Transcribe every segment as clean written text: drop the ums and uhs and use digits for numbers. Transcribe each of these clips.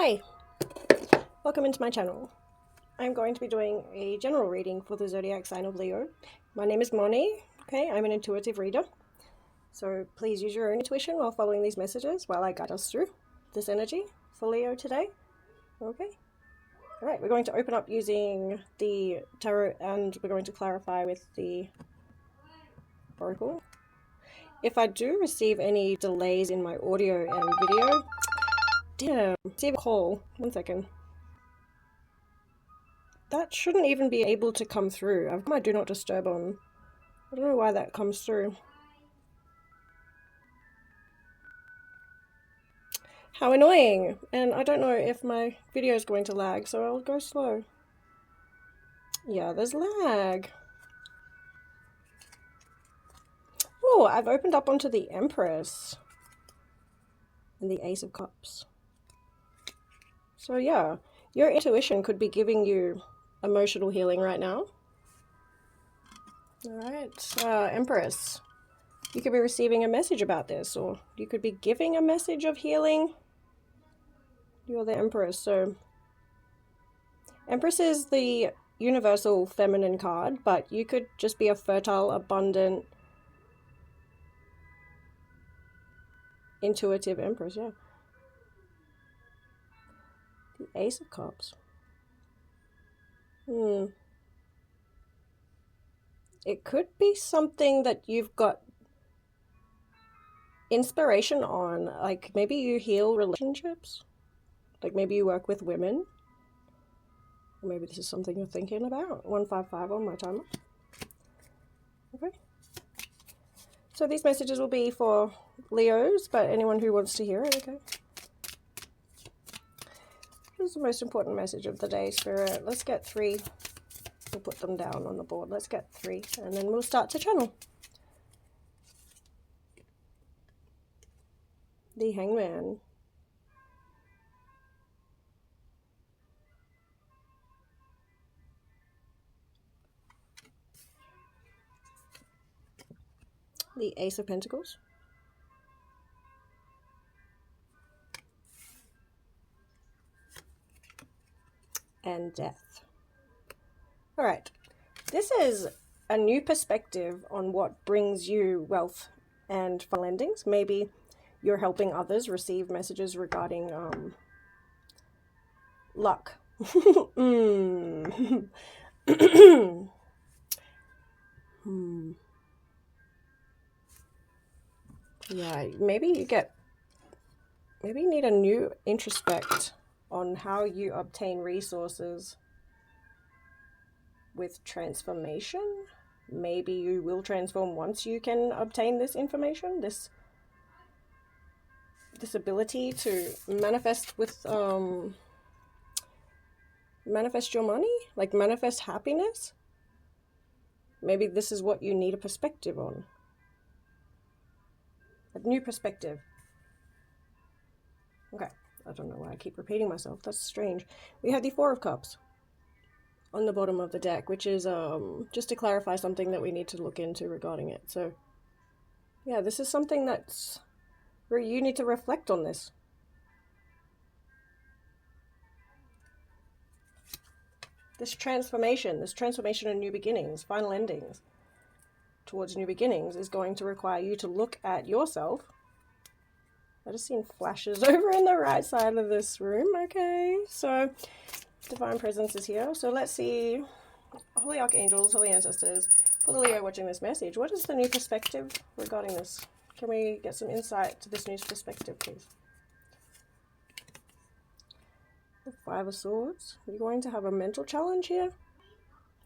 Hi, welcome into my channel. I'm going to be doing a general reading for the zodiac sign of Leo. My name is Monny. Okay, I'm an intuitive reader. So please use your own intuition while following these messages while I guide us through this energy for Leo today. Okay. Alright, we're going to open up using the tarot and we're going to clarify with the oracle. If I do receive any delays in my audio and video, receive a call. 1 second. That shouldn't even be able to come through. I've got my do not disturb on. I don't know why that comes through. How annoying! And I don't know if my video is going to lag, so I'll go slow. Yeah, there's lag. Oh, I've opened up onto the Empress. And the Ace of Cups. So yeah, your intuition could be giving you emotional healing right now. Alright, Empress. You could be receiving a message about this, or you could be giving a message of healing. You're the Empress, so Empress is the universal feminine card, but you could just be a fertile, abundant, intuitive Empress, yeah. The Ace of Cups. It could be something that you've got inspiration on, like maybe you heal relationships, like maybe you work with women, or maybe this is something you're thinking about. 155 on my timer. Okay. So these messages will be for Leos, but anyone who wants to hear it, okay. This is the most important message of the day, Spirit. Let's get 3. We'll put them down on the board. Let's get 3, and then we'll start to channel. The Hangman. The Ace of Pentacles. And Death. Alright, this is a new perspective on what brings you wealth and final endings. Maybe you're helping others receive messages regarding luck. Yeah, maybe you need a new introspect on how you obtain resources with transformation. Maybe you will transform once you can obtain this information, this ability to manifest with manifest your money, like manifest happiness. Maybe this is what you need a perspective on. A new perspective. Okay, I don't know why I keep repeating myself. That's strange. We have the 4 of Cups on the bottom of the deck, which is just to clarify something that we need to look into regarding it. So yeah, this is something that's where you need to reflect on this. This transformation of new beginnings, final endings towards new beginnings, is going to require you to look at yourself. I just seen flashes over in the right side of this room. Okay, so Divine Presence is here. So let's see, Holy Archangels, Holy Ancestors, for the Leo watching this message, what is the new perspective regarding this? Can we get some insight to this new perspective, please? The 5 of Swords. You're going to have a mental challenge here.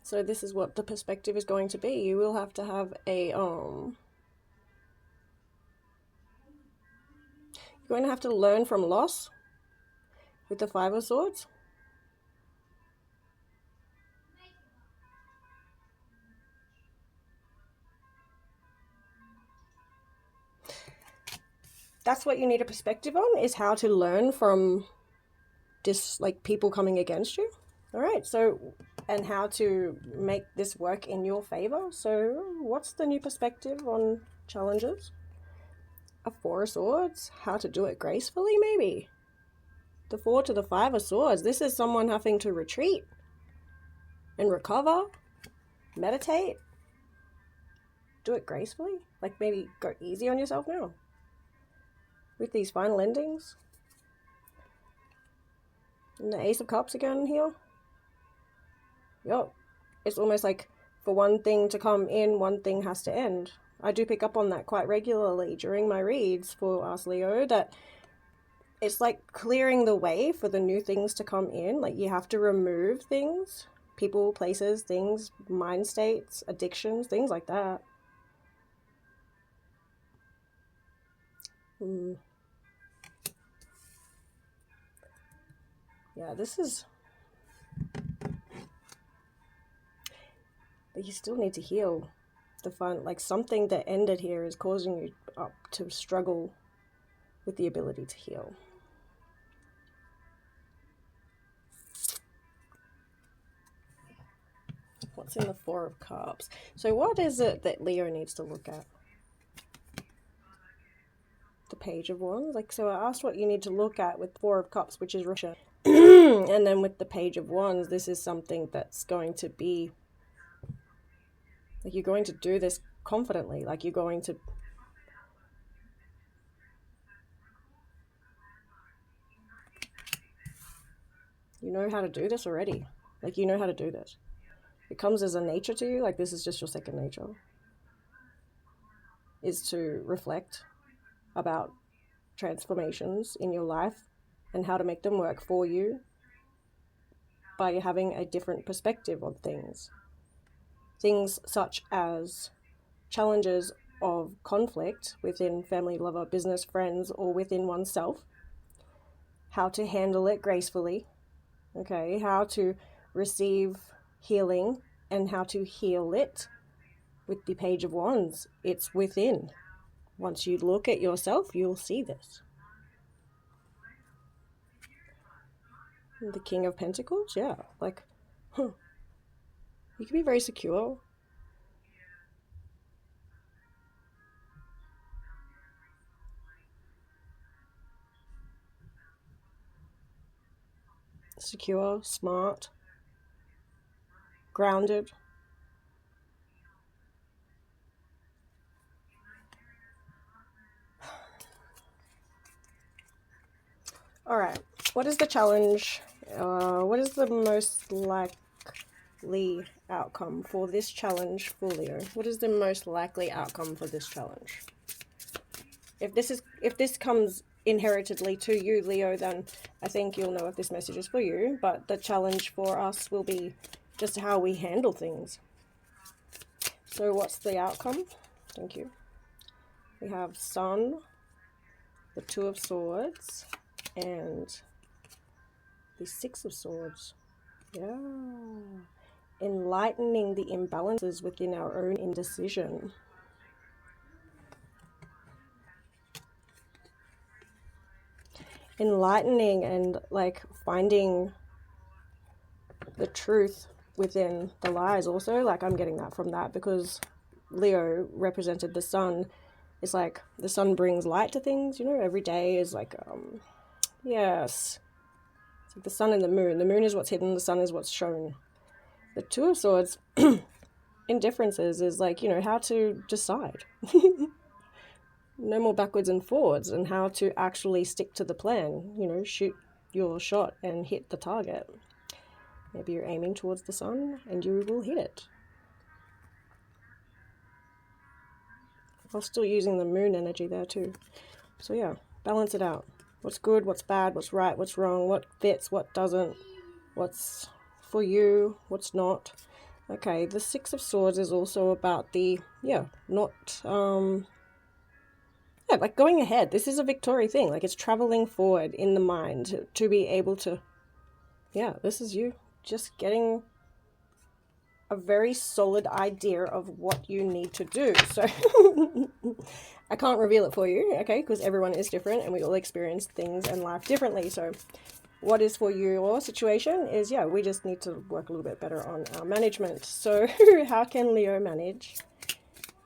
So this is what the perspective is going to be. You will have to have a you're going to have to learn from loss with the 5 of Swords. That's what you need a perspective on, is how to learn from like people coming against you. All right, so, and how to make this work in your favor. So what's the new perspective on challenges? A 4 of Swords, how to do it gracefully, maybe. The 4 to the 5 of Swords. This is someone having to retreat and recover, meditate, do it gracefully. Like maybe go easy on yourself now with these final endings. And the Ace of Cups again here. Yup. It's almost like for one thing to come in, one thing has to end. I do pick up on that quite regularly during my reads for us, Leo, that it's like clearing the way for the new things to come in. Like you have to remove things, people, places, things, mind states, addictions, things like that. Yeah, this is... But you still need to heal. Like something that ended here is causing you up to struggle with the ability to heal. What's in the 4 of Cups? So what is it that Leo needs to look at? The Page of Wands. Like, so I asked what you need to look at with 4 of Cups, which is Russia. And then with the Page of Wands, this is something that's going to be... Like, you're going to do this confidently. Like, you're going to... You know how to do this already. Like, you know how to do this. It comes as a nature to you. Like, this is just your second nature. Is to reflect about transformations in your life and how to make them work for you by having a different perspective on things. Things such as challenges of conflict within family, lover, business, friends, or within oneself. How to handle it gracefully. Okay, how to receive healing and how to heal it. With the Page of Wands, it's within. Once you look at yourself, you'll see this. The King of Pentacles, yeah, like, you can be very secure. Secure, smart, grounded. All right, what is the challenge? What is the most likely outcome for this challenge for Leo? What is the most likely outcome for this challenge? If this comes inheritedly to you, Leo, then I think you'll know if this message is for you. But the challenge for us will be just how we handle things. So what's the outcome? Thank you. We have Sun, the 2 of Swords, and the 6 of Swords. Yeah. Enlightening the imbalances within our own indecision. Enlightening and like finding the truth within the lies also. Like I'm getting that from that because Leo represented the sun. It's like the sun brings light to things, you know, every day is like, yes. It's like the sun and the moon. The moon is what's hidden, the sun is what's shown. The 2 of Swords, indifferences is like, you know, how to decide. No more backwards and forwards, and how to actually stick to the plan. You know, shoot your shot and hit the target. Maybe you're aiming towards the sun and you will hit it. I'm still using the moon energy there too. So yeah, balance it out. What's good, what's bad, what's right, what's wrong, what fits, what doesn't, what's for you, what's not. Okay, the 6 of Swords is also about the, like going ahead. This is a Victory thing. Like it's traveling forward in the mind to be able to, this is you just getting a very solid idea of what you need to do. So I can't reveal it for you, okay, because everyone is different and we all experience things in life differently. So what is for your situation is, we just need to work a little bit better on our management. So how can Leo manage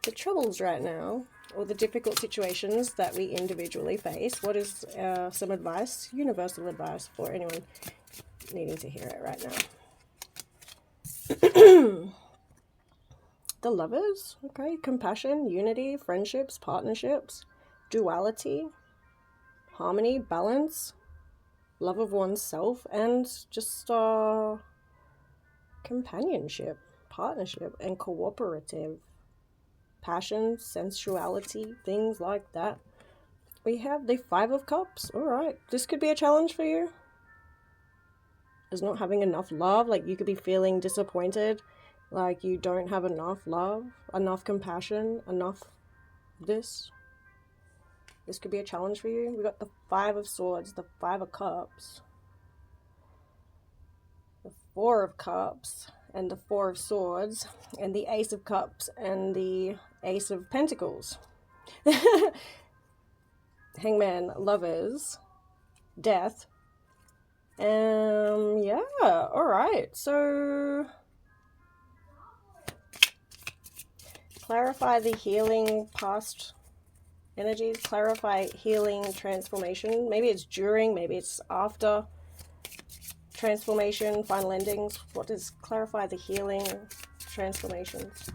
the troubles right now? or the difficult situations that we individually face. What is some advice, universal advice for anyone needing to hear it right now? The Lovers, okay, compassion, unity, friendships, partnerships, duality, harmony, balance, love of oneself, and just companionship, partnership, and cooperative, passion, sensuality, things like that. We have the Five of Cups. All right, this could be a challenge for you. Is not having enough love. Like, you could be feeling disappointed, like you don't have enough love, enough compassion, enough this. This could be a challenge for you. We got the Five of Swords, the Five of Cups, the Four of Cups, and the Four of Swords, and the Ace of Cups, and the Ace of Pentacles. Hangman, Lovers, Death. Yeah, all right. So clarify the healing past energies, clarify healing transformation. Maybe it's during, maybe it's after transformation, final endings. What does clarify the healing transformations?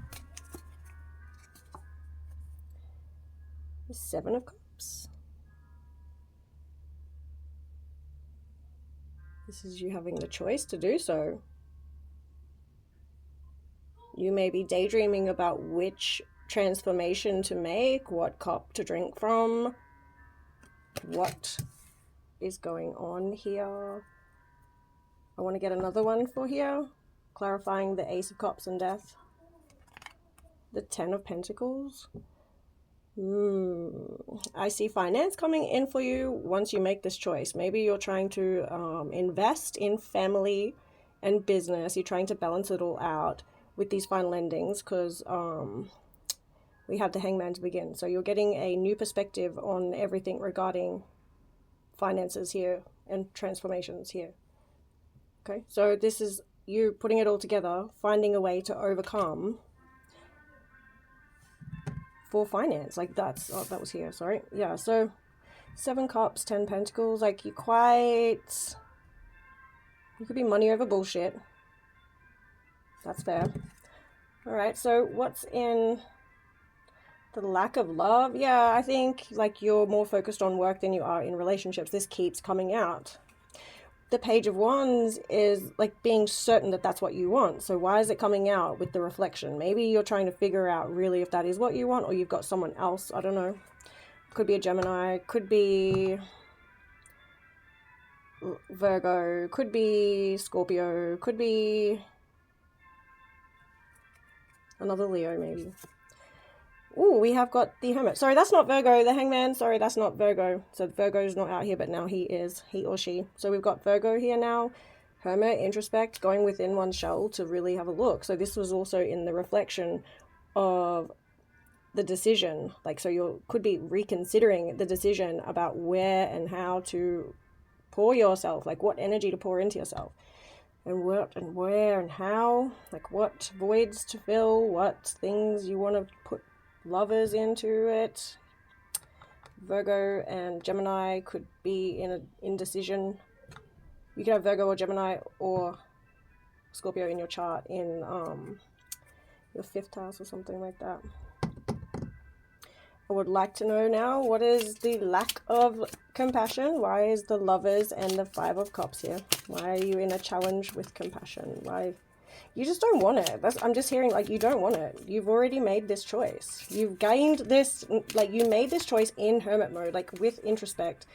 The Seven of Cups. This is you having the choice to do so. You may be daydreaming about which transformation to make, what cup to drink from, what is going on here. I want to get another one for here, clarifying the Ace of Cups and Death. The Ten of Pentacles. I see finance coming in for you once you make this choice. Maybe you're trying to invest in family and business. You're trying to balance it all out with these final endings, because we have the Hangman to begin. So you're getting a new perspective on everything regarding finances here and transformations here. Okay, so this is you putting it all together, finding a way to overcome for finance. Like that's, oh, that was here, sorry. Yeah, so Seven Cups, 10 Pentacles, like you could be money over bullshit. That's fair. All right, so what's in the lack of love? Yeah, I think like you're more focused on work than you are in relationships. This keeps coming out. The Page of Wands is like being certain that that's what you want. So why is it coming out with the reflection? Maybe you're trying to figure out really if that is what you want, or you've got someone else. I don't know. Could be a Gemini, could be Virgo, could be Scorpio, could be another Leo maybe. Ooh, we have got the Hermit. Sorry, that's not Virgo. The Hangman, sorry, that's not Virgo. So Virgo's not out here, but now he is. He or she. So we've got Virgo here now. Hermit, introspect, going within one's shell to really have a look. So this was also in the reflection of the decision. Like, so you could be reconsidering the decision about where and how to pour yourself. Like what energy to pour into yourself. And what and where and how. Like what voids to fill. What things you want to put lovers into it. Virgo and Gemini could be in an indecision. You could have Virgo or Gemini or Scorpio in your chart in your 5th house or something like that. I would like to know now, what is the lack of compassion? Why is the Lovers and the Five of Cups here? Why are you in a challenge with compassion? Why? You just don't want it. I'm just hearing like you don't want it. You've already made this choice. You've gained this, like you made this choice in hermit mode, like with introspect.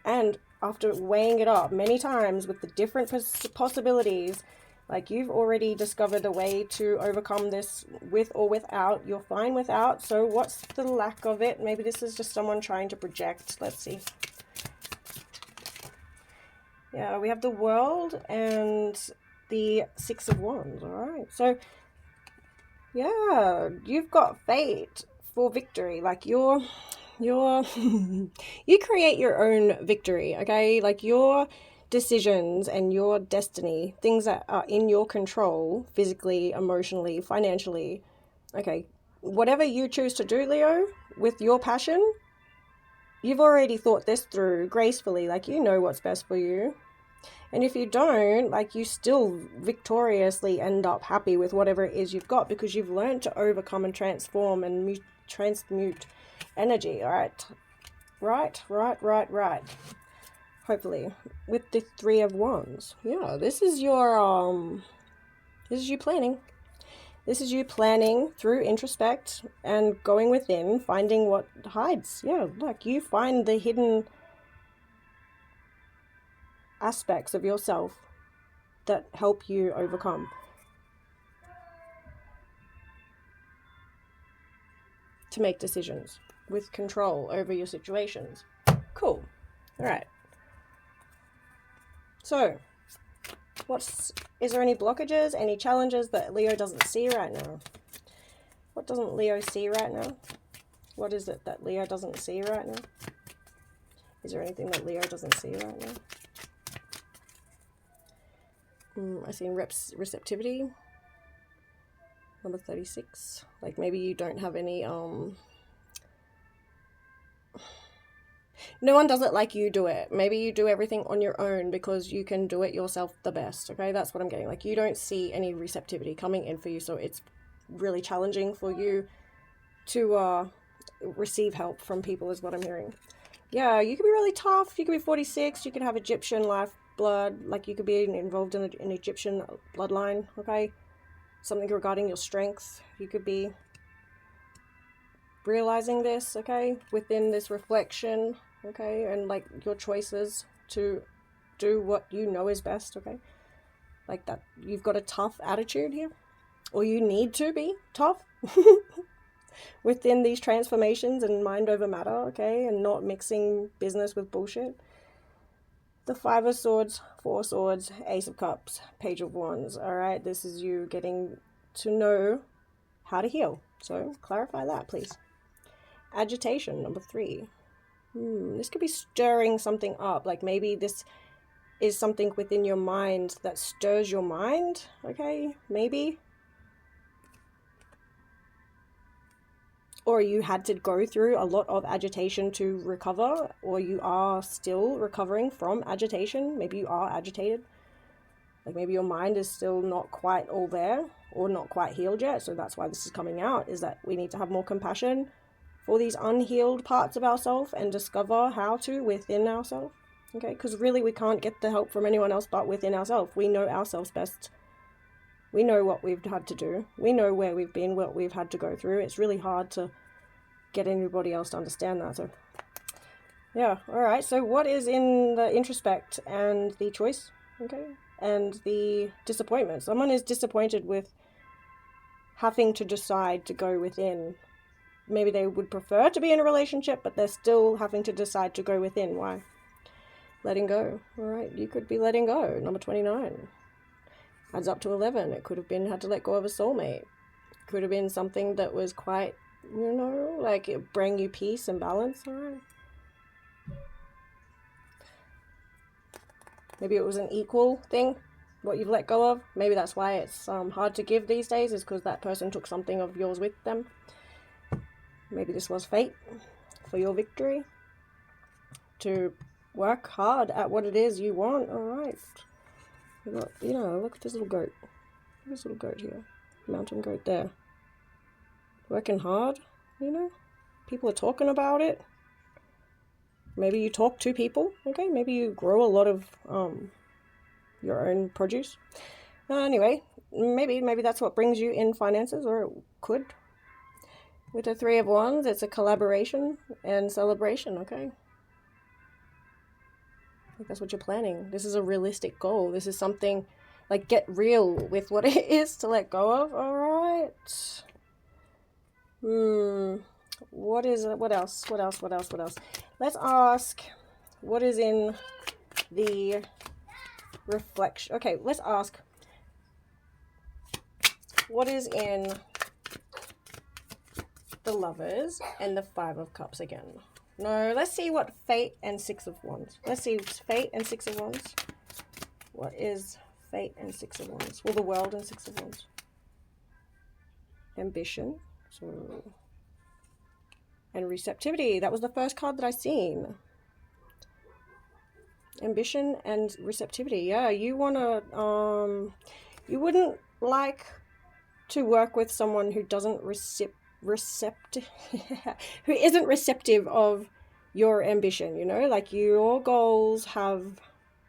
And after weighing it up many times with the different possibilities, like you've already discovered a way to overcome this with or without. You're fine without. So what's the lack of it? Maybe this is just someone trying to project. Let's see. Yeah, we have the World and the Six of Wands. All right, so yeah, you've got fate for victory. Like you create your own victory. Okay, like your decisions and your destiny, things that are in your control, physically, emotionally, financially. Okay, whatever you choose to do, Leo, with your passion, you've already thought this through gracefully. Like, you know what's best for you. And if you don't, like, you still victoriously end up happy with whatever it is you've got, because you've learned to overcome and transform and transmute energy. All right. Right. Hopefully. With the Three of Wands. Yeah, this is your, this is you planning. This is you planning through introspect and going within, finding what hides. Yeah, look, you find the hidden aspects of yourself that help you overcome. To make decisions with control over your situations. Cool. All right. So, is there any blockages, any challenges that Leo doesn't see right now? What doesn't Leo see right now? What is it that Leo doesn't see right now? Is there anything that Leo doesn't see right now? I see receptivity. Number 36. Like, maybe you don't have any, no one does it like you do it. Maybe you do everything on your own because you can do it yourself the best, okay? That's what I'm getting. Like, you don't see any receptivity coming in for you, so it's really challenging for you to receive help from people, is what I'm hearing. Yeah, you could be really tough. You could be 46. You could have Egyptian lifeblood. Like, you could be involved in an Egyptian bloodline, okay? Something regarding your strength. You could be realizing this, okay, within this reflection, okay, and like your choices to do what you know is best, okay? Like that, you've got a tough attitude here, or you need to be tough within these transformations and mind over matter, okay, and not mixing business with bullshit. The Five of Swords, Four Swords, Ace of Cups, Page of Wands. All right, this is you getting to know how to heal. So clarify that, please. Agitation, number 3. This could be stirring something up. Like, maybe this is something within your mind that stirs your mind. Okay, maybe. Or you had to go through a lot of agitation to recover, or you are still recovering from agitation. Maybe you are agitated. Like, maybe your mind is still not quite all there, or not quite healed yet. So that's why this is coming out, is that we need to have more compassion for these unhealed parts of ourselves and discover how to within ourselves. Okay, because really we can't get the help from anyone else but within ourselves. We know ourselves best. We know what we've had to do. We know where we've been, what we've had to go through. It's really hard to get anybody else to understand that. So yeah, all right. So what is in the introspect and the choice? Okay, and the disappointment. Someone is disappointed with having to decide to go within. Maybe they would prefer to be in a relationship, but they're still having to decide to go within. Why? Letting go. All right, you could be letting go. Number 29. Adds up to 11. It could have been had to let go of a soulmate. Could have been something that was quite, you know, like it bring you peace and balance. All right. Maybe it was an equal thing, what you've let go of. Maybe that's why it's hard to give these days, is because that person took something of yours with them. Maybe this was fate for your victory. To work hard at what it is you want. All right. You know, look at this little goat. This little goat here. Mountain goat there. Working hard, you know. People are talking about it. Maybe you talk to people, okay? Maybe you grow a lot of your own produce. Anyway, maybe that's what brings you in finances, or it could. With the Three of Wands, it's a collaboration and celebration, okay? I think that's what you're planning. This is a realistic goal. This is something, like, get real with what it is to let go of. All right. What is it? What else? Let's ask, what is in the reflection? Okay, let's ask, what is in the Lovers and the Five of Cups again? No, let's see what Fate and Six of Wands. Let's see Fate and Six of Wands. What is Fate and Six of Wands? Well, the World and Six of Wands. Ambition, So, and receptivity. That was the first card that I seen. Ambition and receptivity. Yeah, you wanna you wouldn't like to work with someone who doesn't who isn't receptive of your ambition, you know? Like, your goals have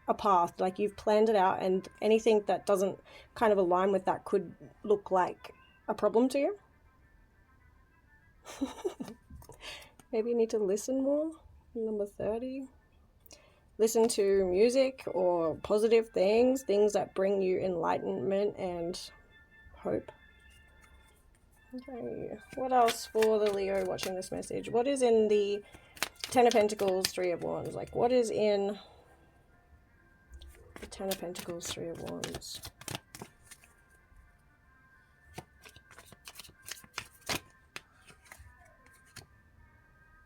a path, like you've planned it out, and anything that doesn't kind of align with that could look like a problem to you. Maybe you need to listen more. Number 30. Listen to music or positive things that bring you enlightenment and hope. Okay, what else for the Leo watching this message? What is in the Ten of Pentacles, Three of Wands? Like, what is in the Ten of Pentacles, Three of Wands?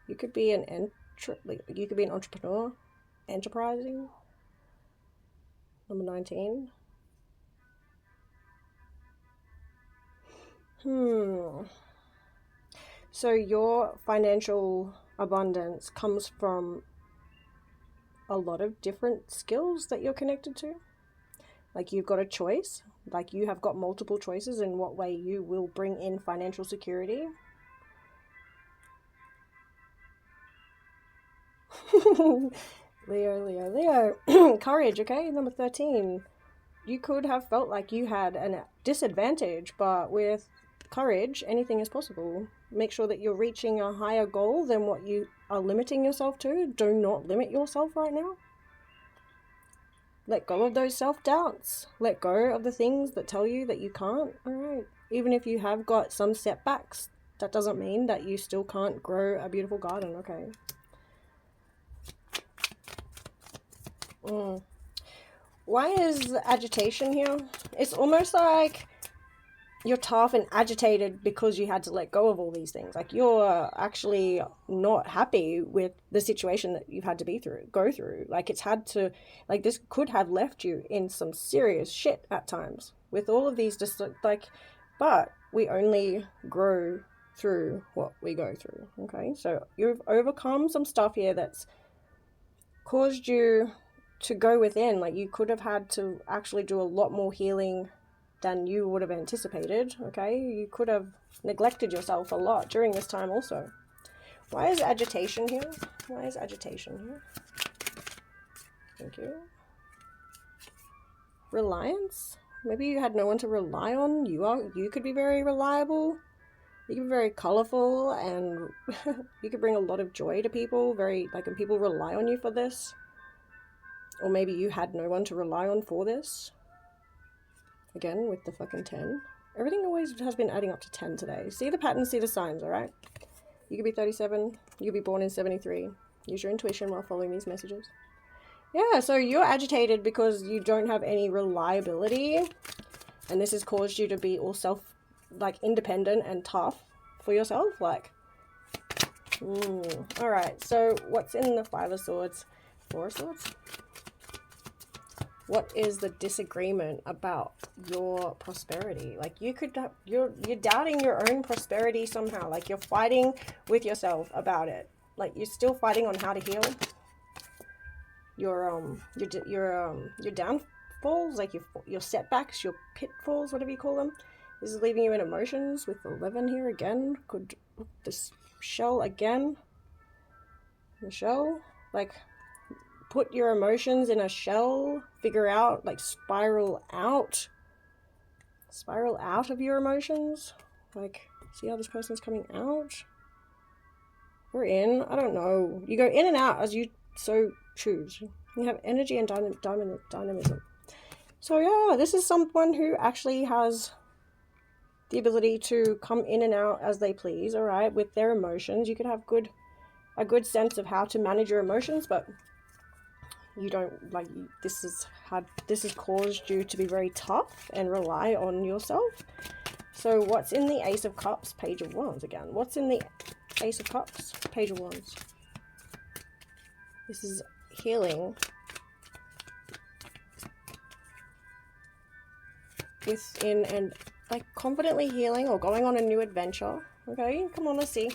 You could be an entrepreneur, enterprising. Number 19. So your financial abundance comes from a lot of different skills that you're connected to. Like, you've got a choice. Like, you have got multiple choices in what way you will bring in financial security. Leo. Courage, okay? Number 13. You could have felt like you had a disadvantage, but with courage, anything is possible. Make sure that you're reaching a higher goal than what you are limiting yourself to. Do not limit yourself right now. Let go of those self-doubts. Let go of the things that tell you that you can't. All right. Even if you have got some setbacks, that doesn't mean that you still can't grow a beautiful garden, okay? Why is agitation here? It's almost like you're tough and agitated because you had to let go of all these things. Like, you're actually not happy with the situation that you've had to go through. Like, it's had to, like, this could have left you in some serious shit at times with all of these, just like, but we only grow through what we go through. Okay, so you've overcome some stuff here that's caused you to go within. Like, you could have had to actually do a lot more healing than you would have anticipated, okay? You could have neglected yourself a lot during this time also. Why is agitation here? Why is agitation here? Thank you. Reliance? Maybe you had no one to rely on. You could be very reliable. You can be very colorful, and you could bring a lot of joy to people, and people rely on you for this. Or maybe you had no one to rely on for this. Again, with the fucking 10. Everything always has been adding up to 10 today. See the patterns, see the signs, alright? You could be 37. You could be born in 73. Use your intuition while following these messages. Yeah, so you're agitated because you don't have any reliability. And this has caused you to be all independent and tough for yourself. Alright, so what's in the Five of Swords? Four of Swords? What is the disagreement about your prosperity? Like, you're doubting your own prosperity somehow. Like, you're fighting with yourself about it. Like, you're still fighting on how to heal your downfalls, like your setbacks, your pitfalls, whatever you call them. This is leaving you in emotions with 11 here again. Could this shell again? The shell, like, put your emotions in a shell, figure out, like, spiral out of your emotions. Like, see how this person's coming out? Or in, I don't know. You go in and out as you so choose. You have energy and dynamism. So yeah, this is someone who actually has the ability to come in and out as they please, all right, with their emotions. You could have a good sense of how to manage your emotions, but you don't, like, this has caused you to be very tough and rely on yourself. So what's in the Ace of Cups, Page of Wands again? What's in the Ace of Cups, Page of Wands? This is healing within, and like confidently healing or going on a new adventure. Okay, come on, let's see.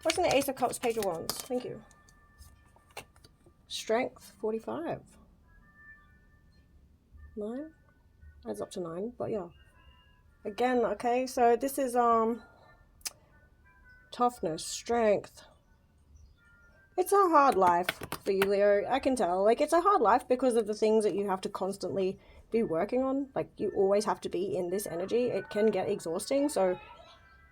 What's in the Ace of Cups, Page of Wands? Thank you. Strength, 45. 9? Adds up to 9, but yeah. Again, okay, so this is toughness, strength. It's a hard life for you, Leo. I can tell. Like, it's a hard life because of the things that you have to constantly be working on. Like, you always have to be in this energy. It can get exhausting. So,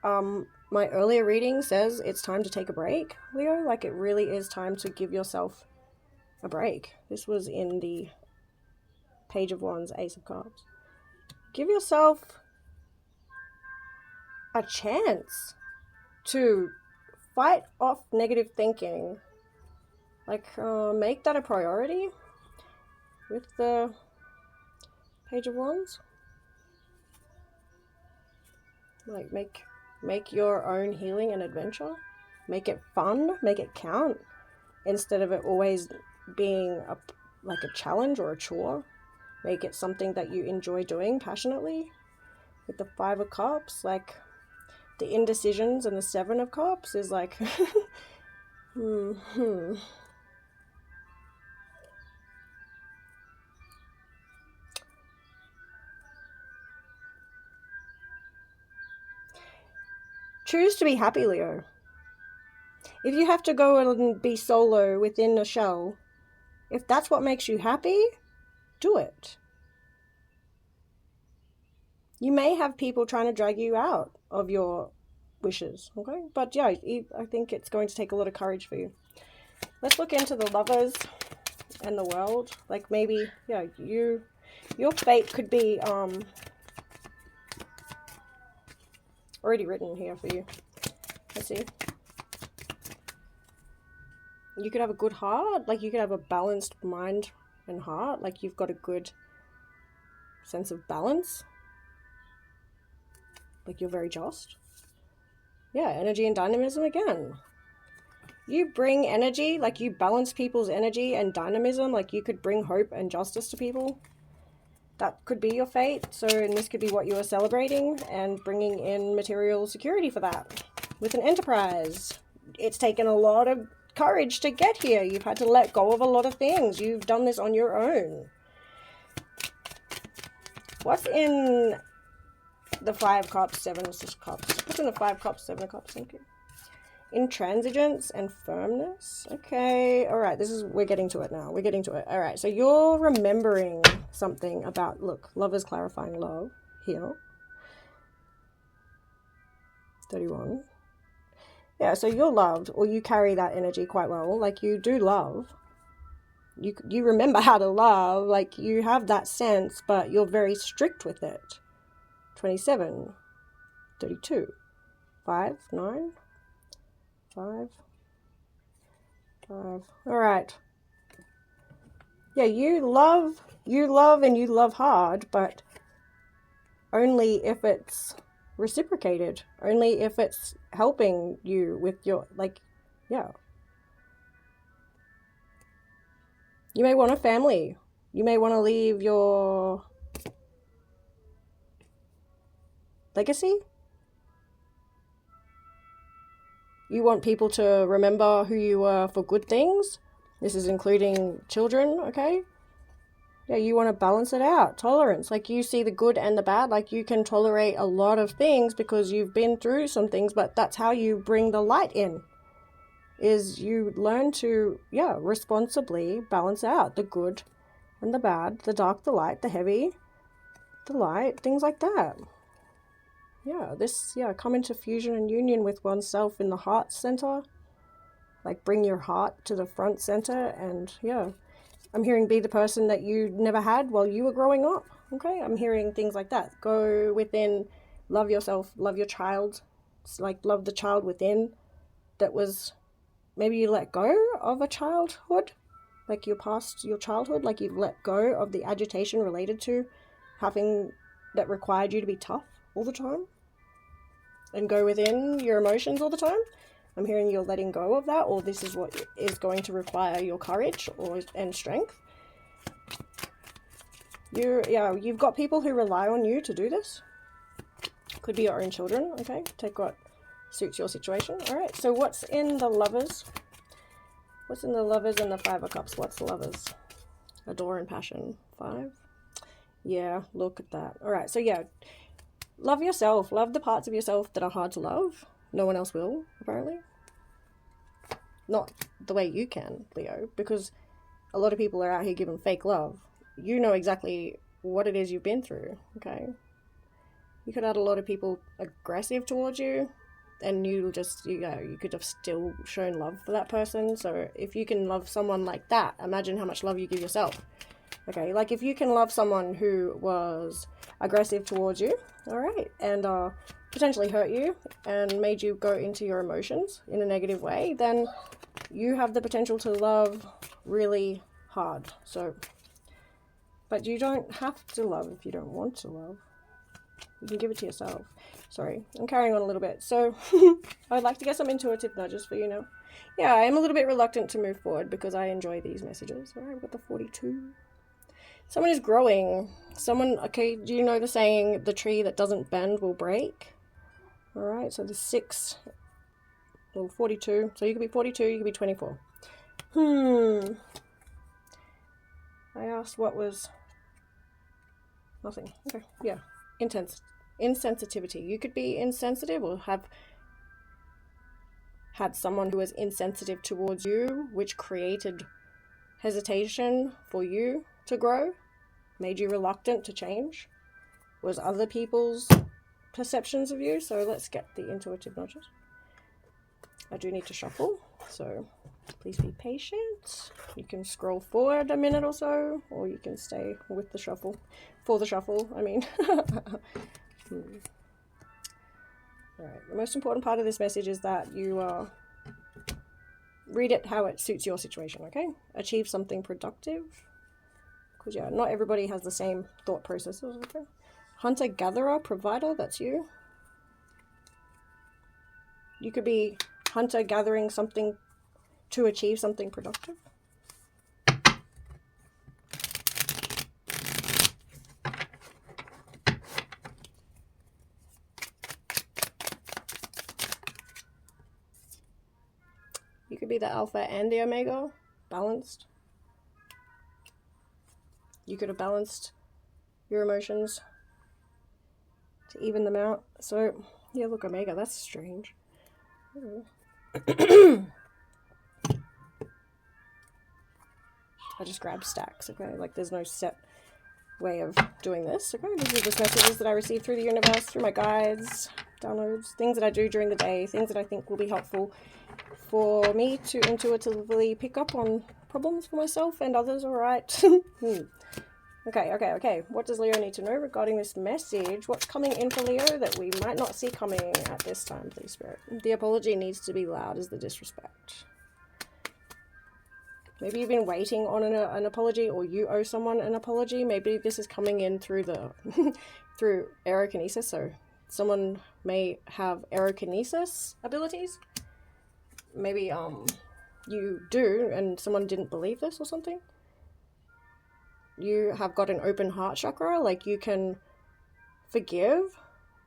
my earlier reading says it's time to take a break, Leo. Like, it really is time to give yourself a break. This was in the Page of Wands, Ace of Cups. Give yourself a chance to fight off negative thinking. Like, make that a priority with the Page of Wands. Like, make your own healing an adventure. Make it fun. Make it count. Instead of it always being like a challenge or a chore. Make it something that you enjoy doing passionately. With the 5 of Cups, like, the indecisions and the 7 of Cups is like... Choose to be happy, Leo. If you have to go and be solo within a shell, if that's what makes you happy, do it. You may have people trying to drag you out of your wishes, okay? But yeah, I think it's going to take a lot of courage for you. Let's look into the Lovers and the World. Like, maybe, yeah, your fate could be already written here for you. Let's see. You could have a good heart. Like, you could have a balanced mind and heart. Like, you've got a good sense of balance. Like, you're very just. Yeah, energy and dynamism again. You bring energy, like, you balance people's energy and dynamism. Like, you could bring hope and justice to people. That could be your fate. So, and this could be what you are celebrating and bringing in material security for that. With an Enterprise. It's taken a lot of courage to get here. You've had to let go of a lot of things. You've done this on your own. What's in the 5 Cups, 7 of Cups? What's in the 5 Cups, 7 of Cups? Thank you. Intransigence and firmness. Okay, all right, we're getting to it now. We're getting to it. All right, so you're remembering something about, look, Lovers clarifying love here. 31. Yeah, so you're loved, or you carry that energy quite well. Like, you do love. You remember how to love. Like, you have that sense, but you're very strict with it. 27. 32. 5. 9. 5. 5. All right. Yeah, you love and you love hard, but only if it's reciprocated. Only if it's helping you with your, like, yeah. You may want a family. You may want to leave your legacy. You want people to remember who you were for good things. This is including children, okay? Yeah, you want to balance it out. Tolerance. Like, you see the good and the bad. Like, you can tolerate a lot of things because you've been through some things, but that's how you bring the light in. Is you learn to, yeah, responsibly balance out the good and the bad, the dark, the light, the heavy, the light, things like that. Yeah, come into fusion and union with oneself in the heart center. Like, bring your heart to the front center, and yeah, I'm hearing be the person that you never had while you were growing up. Okay, I'm hearing things like that. Go within, love yourself, love your child. It's like, love the child within that was, maybe you let go of a childhood, like your childhood, like you've let go of the agitation related to having that required you to be tough all the time and go within your emotions all the time. I'm hearing you're letting go of that, or this is what is going to require your courage and strength. You've got people who rely on you to do this. Could be your own children, okay? Take what suits your situation. All right, so what's in the Lovers? What's in the Lovers and the Five of Cups? What's Lovers? Adore and passion. 5. Yeah, look at that. All right, so yeah, love yourself. Love the parts of yourself that are hard to love. No one else will, apparently. Not the way you can, Leo, because a lot of people are out here giving fake love. You know exactly what it is you've been through, okay? You could have a lot of people aggressive towards you, and you just, you could have still shown love for that person. So if you can love someone like that, imagine how much love you give yourself. Okay, like if you can love someone who was aggressive towards you, all right, and potentially hurt you and made you go into your emotions in a negative way, then you have the potential to love really hard. So, but you don't have to love if you don't want to love. You can give it to yourself. Sorry, I'm carrying on a little bit. So I'd like to get some intuitive nudges for you now. Yeah, I am a little bit reluctant to move forward because I enjoy these messages. All right, we've got the 42. Someone is growing. Someone, okay, do you know the saying, the tree that doesn't bend will break? All right, so the 6, well, 42. So you could be 42, you could be 24. I asked what was... Nothing. Okay, yeah. Insensitivity. You could be insensitive or have had someone who was insensitive towards you, which created hesitation for you to grow, made you reluctant to change, was other people's perceptions of you. So let's get the intuitive nudges. I do need to shuffle, so please be patient. You can scroll forward a minute or so, or you can stay with the shuffle, for the shuffle, I mean. Alright, the most important part of this message is that you read it how it suits your situation, okay? Achieve something productive. Because, yeah, not everybody has the same thought processes, okay? Hunter, gatherer, provider, that's you. You could be hunter gathering something to achieve something productive. You could be the alpha and the omega, balanced. You could have balanced your emotions to even them out. So, yeah, look, omega, that's strange. I just grabbed stacks, okay? Like, there's no set way of doing this, okay? These are just messages that I receive through the universe, through my guides, downloads, things that I do during the day, things that I think will be helpful for me to intuitively pick up on problems for myself and others, all right? Okay. What does Leo need to know regarding this message? What's coming in for Leo that we might not see coming at this time, please, Spirit? The apology needs to be loud as the disrespect. Maybe you've been waiting on an apology, or you owe someone an apology. Maybe this is coming in through the through aerokinesis. So someone may have aerokinesis abilities. Maybe you do, and someone didn't believe this or something. You have got an open heart chakra, like you can forgive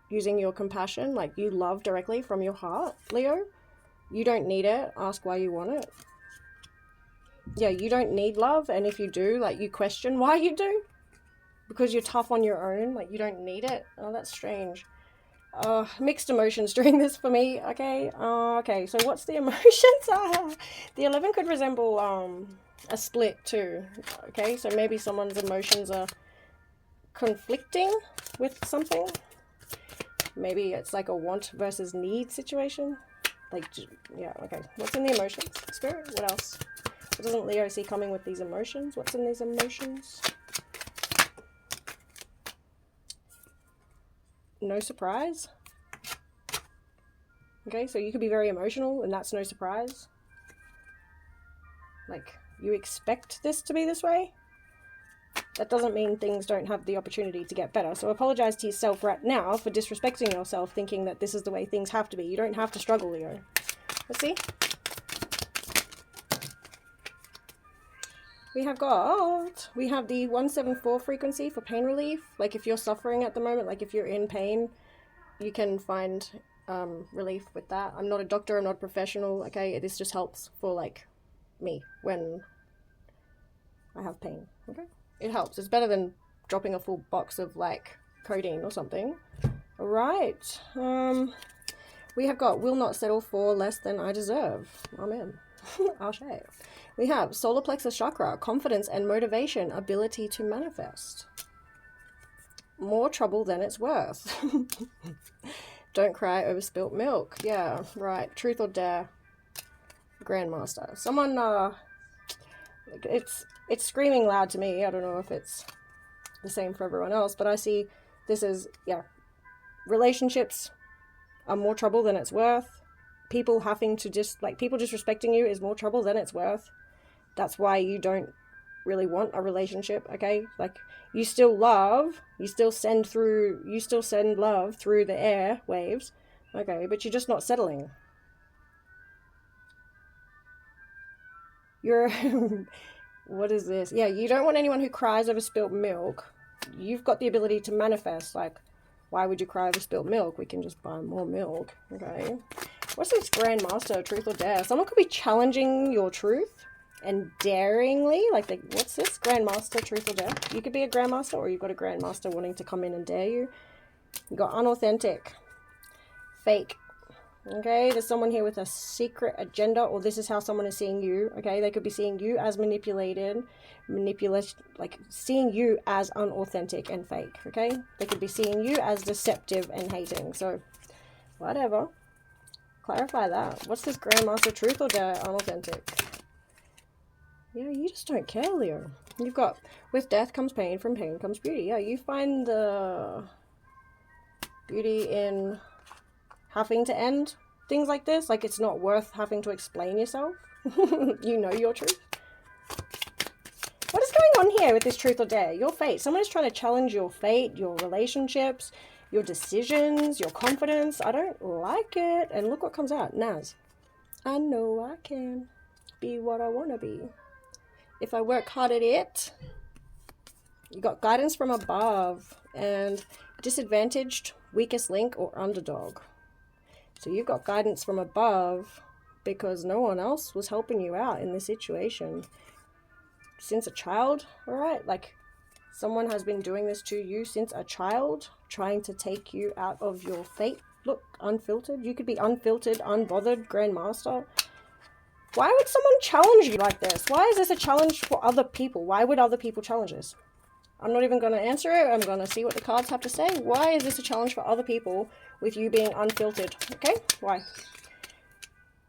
using your compassion, like you love directly from your heart, Leo. You don't need it. Ask why you want it. Yeah, you don't need love, and if you do, like, you question why you do, because you're tough on your own, like, you don't need it. Oh, that's strange. Mixed emotions during this for me, okay? Okay, so what's the emotions? The 11 could resemble, a split too, okay? So maybe someone's emotions are conflicting with something. Maybe it's like a want versus need situation. Like, yeah, okay. What's in the emotions? Spirit, what else? What doesn't Leo see coming with these emotions? What's in these emotions? No surprise. Okay, so you could be very emotional and that's no surprise. Like, you expect this to be this way. That doesn't mean things don't have the opportunity to get better. So apologize to yourself right now for disrespecting yourself, thinking that this is the way things have to be. You don't have to struggle, Leo. Let's see. We have the 174 frequency for pain relief. Like if you're suffering at the moment, like if you're in pain, you can find relief with that. I'm not a doctor, I'm not a professional, okay? This just helps for like me when I have pain, okay? It helps. It's better than dropping a full box of like codeine or something. All right. We have got will not settle for less than I deserve. Amen. Ashe. We have solar plexus chakra, confidence and motivation, ability to manifest. More trouble than it's worth. Don't cry over spilt milk. Yeah, right. Truth or dare. Grandmaster. Someone, it's screaming loud to me. I don't know if it's the same for everyone else, but I see this as, yeah, relationships are more trouble than it's worth. People having to people disrespecting you is more trouble than it's worth. That's why you don't really want a relationship, okay? Like, you still love, you still send love through the air waves, okay? But you're just not settling. You're, what is this? Yeah, you don't want anyone who cries over spilt milk. You've got the ability to manifest, like, why would you cry over spilt milk? We can just buy more milk, okay? What's this Grandmaster, truth or dare? Someone could be challenging your truth and daringly, like, what's this? Grandmaster, truth or dare? You could be a Grandmaster, or you've got a Grandmaster wanting to come in and dare you. You got unauthentic, fake. Okay, there's someone here with a secret agenda, or this is how someone is seeing you. Okay, they could be seeing you as like seeing you as unauthentic and fake. Okay, they could be seeing you as deceptive and hating. So, whatever. Clarify that. What's this Grandmaster, truth or dare? Unauthentic. Yeah, you just don't care, Leo. You've got, with death comes pain, from pain comes beauty. Yeah, you find the beauty in having to end things like this. Like, it's not worth having to explain yourself. You know your truth. What is going on here with this truth or dare? Your fate. Someone is trying to challenge your fate, your relationships, your decisions, your confidence. I don't like it. And look what comes out. Naz. I know I can be what I want to be. If I work hard at it. You got guidance from above and disadvantaged, weakest link, or underdog. So you've got guidance from above because no one else was helping you out in this situation. Since a child, all right? Like, someone has been doing this to you since a child, trying to take you out of your fate. Look, unfiltered. You could be unfiltered, unbothered, Grandmaster. Why would someone challenge you like this? Why is this a challenge for other people? Why would other people challenge this? I'm not even going to answer it. I'm going to see what the cards have to say. Why is this a challenge for other people with you being unfiltered? Okay? Why?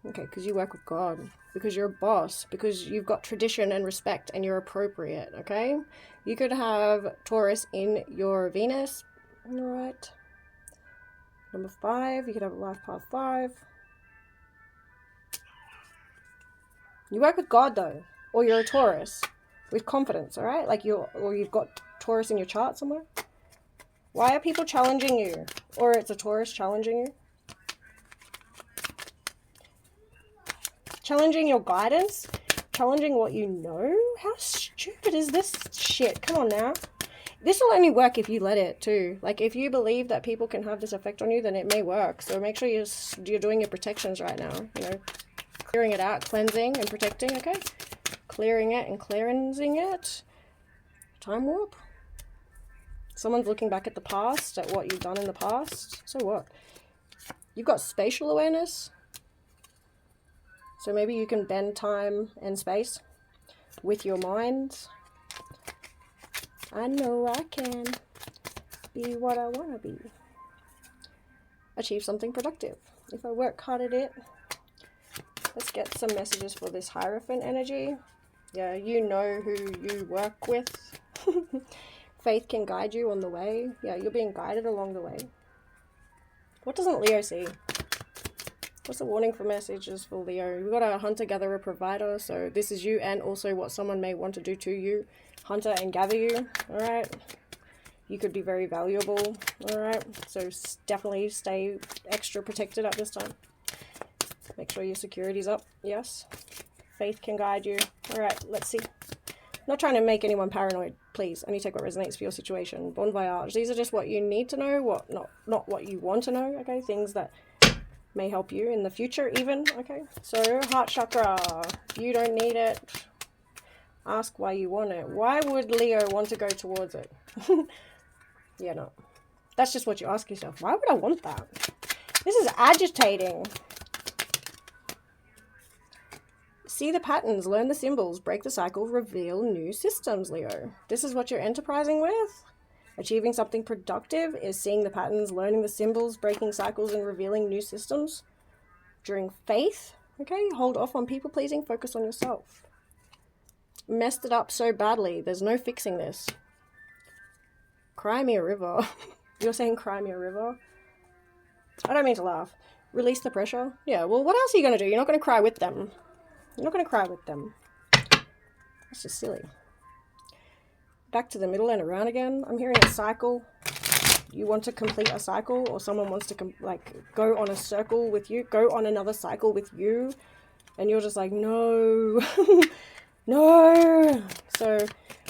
Okay, because you work with God. Because you're a boss. Because you've got tradition and respect and you're appropriate. Okay? You could have Taurus in your Venus. Alright. Number 5. You could have a life path 5. You work with God, though. Or you're a Taurus. With confidence, alright? Like, you've got Taurus in your chart somewhere. Why are people challenging you? Or it's a Taurus challenging you? Challenging your guidance? Challenging what you know? How stupid is this shit? Come on now. This will only work if you let it too. Like, if you believe that people can have this effect on you, then it may work. So make sure you're doing your protections right now. You know, clearing it out, cleansing and protecting, okay? Clearing it and cleansing it. Time warp. Someone's looking back at the past, at what you've done in the past. So what? You've got spatial awareness. So maybe you can bend time and space with your mind. I know I can be what I want to be. Achieve something productive. If I work hard at it. Let's get some messages for this Hierophant energy. Yeah, you know who you work with. Faith can guide you on the way. Yeah, you're being guided along the way. What doesn't Leo see? What's the warning for messages for Leo? We've got a hunter, gatherer, provider. So this is you and also what someone may want to do to you. Hunter and gather you. Alright. You could be very valuable. Alright. So definitely stay extra protected at this time. Make sure your security's up. Yes. Faith can guide you. Alright, let's see. Not trying to make anyone paranoid, please. Only take what resonates for your situation. Bon voyage. These are just what you need to know, not what you want to know, okay? Things that may help you in the future even. Okay, so heart chakra, you don't need it. Ask why you want it. Why would Leo want to go towards it? Yeah, no. That's just what you ask yourself. Why would I want that? This is agitating. See the patterns, learn the symbols, break the cycle, reveal new systems, Leo. This is what you're enterprising with? Achieving something productive is seeing the patterns, learning the symbols, breaking cycles, and revealing new systems. During faith, okay, hold off on people-pleasing, focus on yourself. Messed it up so badly, there's no fixing this. Cry me a river. You're saying cry me a river? I don't mean to laugh. Release the pressure. Yeah, well, what else are you going to do? You're not going to cry with them. You're not going to cry with them. That's just silly. Back to the middle and around again. I'm hearing a cycle. You want to complete a cycle, or someone wants to go on a circle with you, go on another cycle with you, and you're just like, no, no. So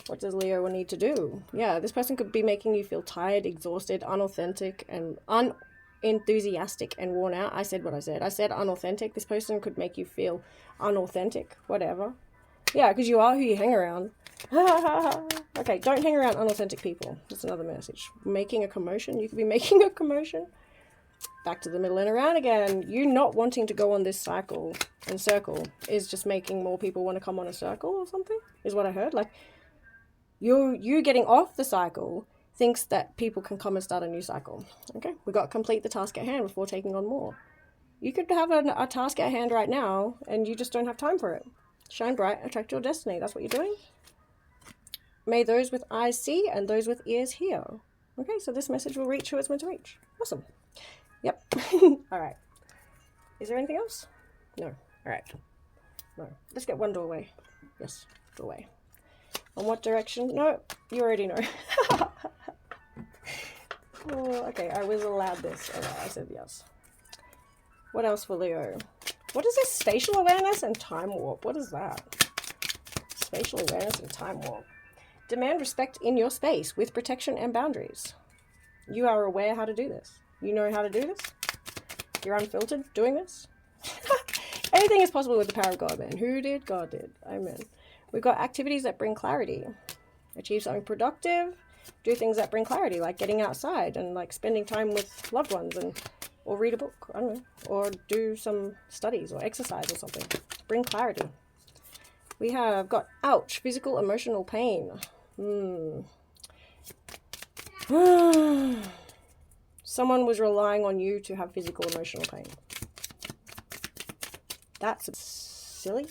what does Leo need to do? Yeah, this person could be making you feel tired, exhausted, unauthentic, and unenthusiastic and worn out. I said what I said. I said unauthentic. This person could make you feel unauthentic, whatever. Yeah, because you are who you hang around. Okay, don't hang around unauthentic people. That's another message. Making a commotion. You could be making a commotion. Back to the middle and around again. You not wanting to go on this cycle and circle is just making more people want to come on a circle or something, is what I heard. Like, you getting off the cycle thinks that people can come and start a new cycle. Okay, we got to complete the task at hand before taking on more. You could have a task at hand right now and you just don't have time for it. Shine bright, attract your destiny. That's what you're doing. May those with eyes see and those with ears hear. Okay, so this message will reach who it's meant to reach. Awesome. Yep. All right. Is there anything else? No. All right. No. Let's get one doorway. Yes, doorway. On what direction? No, you already know. Oh, okay, I was allowed this. All right, I said yes. What else for Leo? What is this? Spatial awareness and time warp. What is that? Spatial awareness and time warp. Demand respect in your space with protection and boundaries. You are aware how to do this. You know how to do this. You're unfiltered doing this. Anything is possible with the power of God, man. Who did? God did. Amen. We've got activities that bring clarity. Achieve something productive. Do things that bring clarity, like getting outside and like spending time with loved ones, and or read a book, I don't know, or do some studies or exercise or something. Bring clarity. We have got, ouch, physical, emotional pain. Someone was relying on you to have physical, emotional pain. That's silly.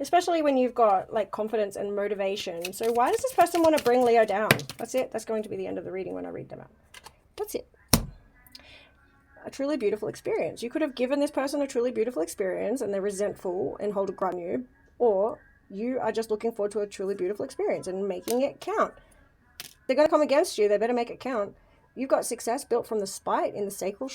Especially when you've got like confidence and motivation. So why does this person want to bring Leo down? That's it. That's going to be the end of the reading when I read them out. That's it. A truly beautiful experience. You could have given this person a truly beautiful experience and they're resentful and hold a grudge on you. Or you are just looking forward to a truly beautiful experience and making it count. They're going to come against you. They better make it count. You've got success built from the spite in the sacral